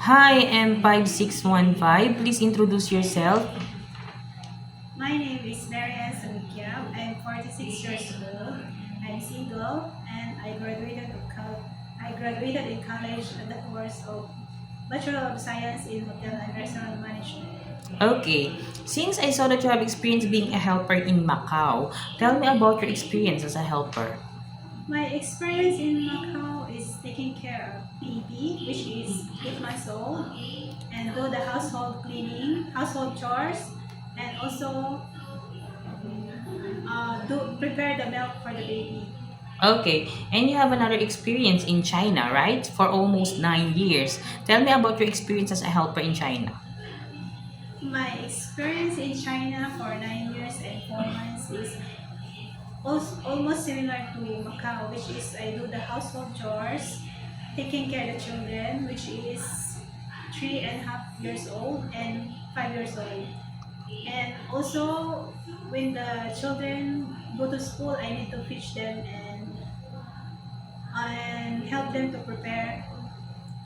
Hi, M5615. Please introduce yourself. My name is Marianne Samikyam. I'm 46 years old. I'm single and I graduated in college at the course of Bachelor of Science in Hotel and Restaurant Management. Okay, since I saw that you have experience being a helper in Macau, tell me about your experience as a helper. My experience in Macau is taking care of baby, which is 8 months old, and do the household cleaning, household chores, and also do prepare the milk for the baby. Okay, and you have another experience in China, right? For almost 9 years. Tell me about your experience as a helper in China. My experience in China for 9 years and 4 months is almost similar to Macau, which is I do the household chores, taking care of the children, which is 3.5 years old and 5 years old. And also, when the children go to school, I need to teach them and help them to prepare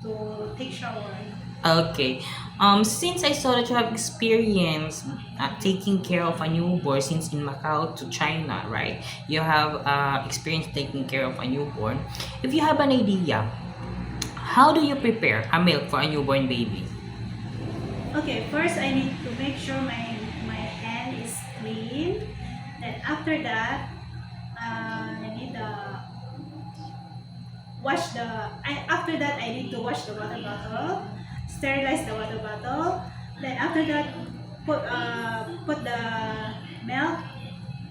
to take shower. Okay. Since I saw that you have experience taking care of a newborn since in Macau to China, right? You have experience taking care of a newborn. If you have an idea, how do you prepare a milk for a newborn baby? Okay, first I need to make sure my hand is clean. Then after that, I need after that I need to wash the water bottle, sterilize the water bottle. Then after that, put the milk,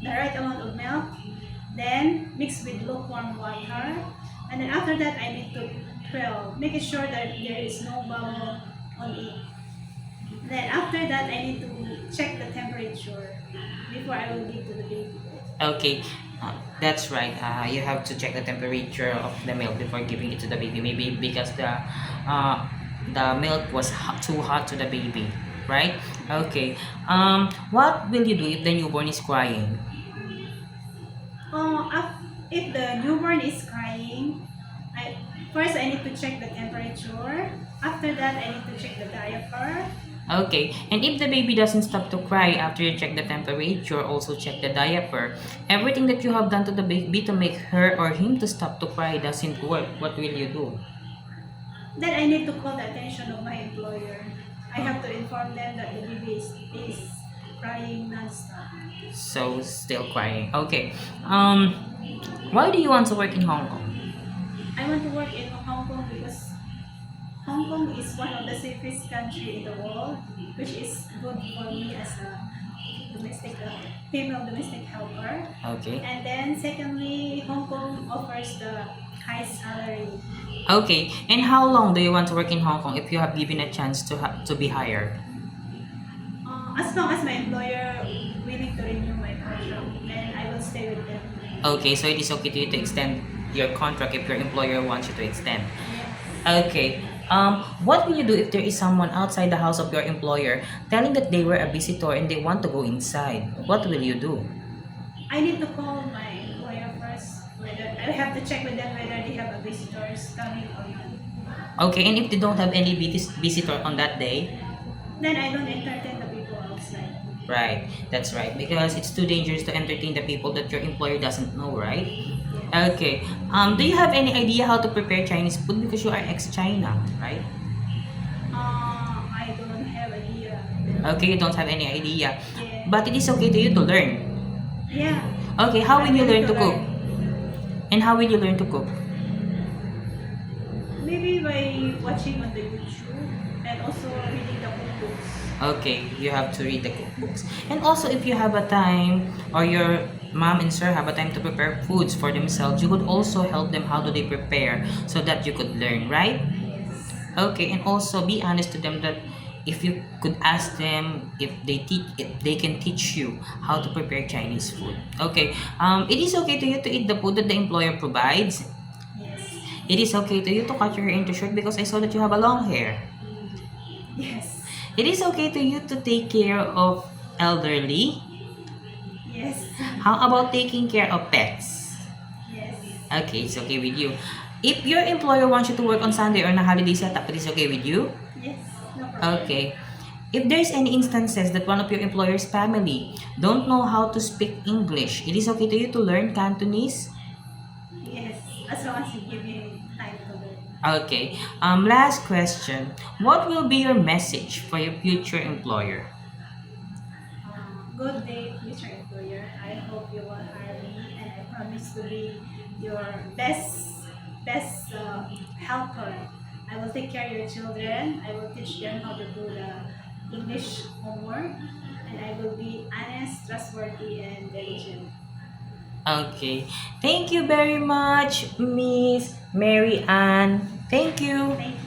the right amount of milk. Then mix with lukewarm water. And then after that, I need to twirl, making sure that there is no bubble on it. Then after that, I need to check the temperature before I will give to the baby. Okay, that's right. You have to check the temperature of the milk before giving it to the baby. Maybe because the milk was too hot to the baby, right? Okay. What will you do if the newborn is crying? If the newborn is crying, first I need to check the temperature. After that, I need to check the diaper. Okay, and if the baby doesn't stop to cry after you check the temperature, also check the diaper. Everything that you have done to the baby to make her or him to stop to cry doesn't work. What will you do? Then I need to call the attention of my employer. I have to inform them that the baby is crying non-stop. So still crying. Okay. Why do you want to work in Hong Kong? I want to work in Hong Kong because Hong Kong is one of the safest country in the world, which is good for me as a female domestic helper. Okay. And then secondly, Hong Kong offers the high salary. Okay. And how long do you want to work in Hong Kong if you have given a chance to be hired? As long as my employer willing to renew my contract, then I will stay with them. Okay, so it is okay to you to extend your contract if your employer wants you to extend. Yes. Okay. What will you do if there is someone outside the house of your employer telling that they were a visitor and they want to go inside? What will you do? I need to call my employer first. Whether I have to check with them whether they have a visitors coming or not. Okay, and if they don't have any visitor on that day, Then I don't entertain the people outside. right? That's right. Because it's too dangerous to entertain the people that your employer doesn't know, right? Yes. Okay. Do you have any idea how to prepare Chinese food because you are ex-China, right? I don't have idea. Okay, you don't have any idea. Yeah. But it is okay to you to learn. Yeah. Okay, how will I'm you ready learn to cook? And how will you learn to cook? Maybe by watching on the YouTube and also reading the cookbooks. Okay, you have to read the cookbooks. And also, if you have a time, or your mom and sir have a time to prepare foods for themselves, you could also help them how do they prepare so that you could learn, right? Yes. Okay, and also be honest to them that if you could ask them if they can teach you how to prepare Chinese food. Okay, it is okay to you to eat the food that the employer provides. Yes. It is okay to you to cut your hair into short because I saw that you have a long hair. Yes. It is okay to you to take care of elderly. Yes. How about taking care of pets? Yes. Okay, it's okay with you. If your employer wants you to work on Sunday or on a holiday setup, it is okay with you? Yes, no problem. Okay. If there's any instances that one of your employer's family don't know how to speak English, it is okay to you to learn Cantonese? Yes, as long as you give me time to learn. Okay. Last question. What will be your message for your future employer? Good day, future employer. I hope you will hire me, and I promise to be your best helper. I will take care of your children. I will teach them how to do the English homework, and I will be honest, trustworthy, and diligent. Okay. Thank you very much, Miss Mary Ann. Thank you. Thank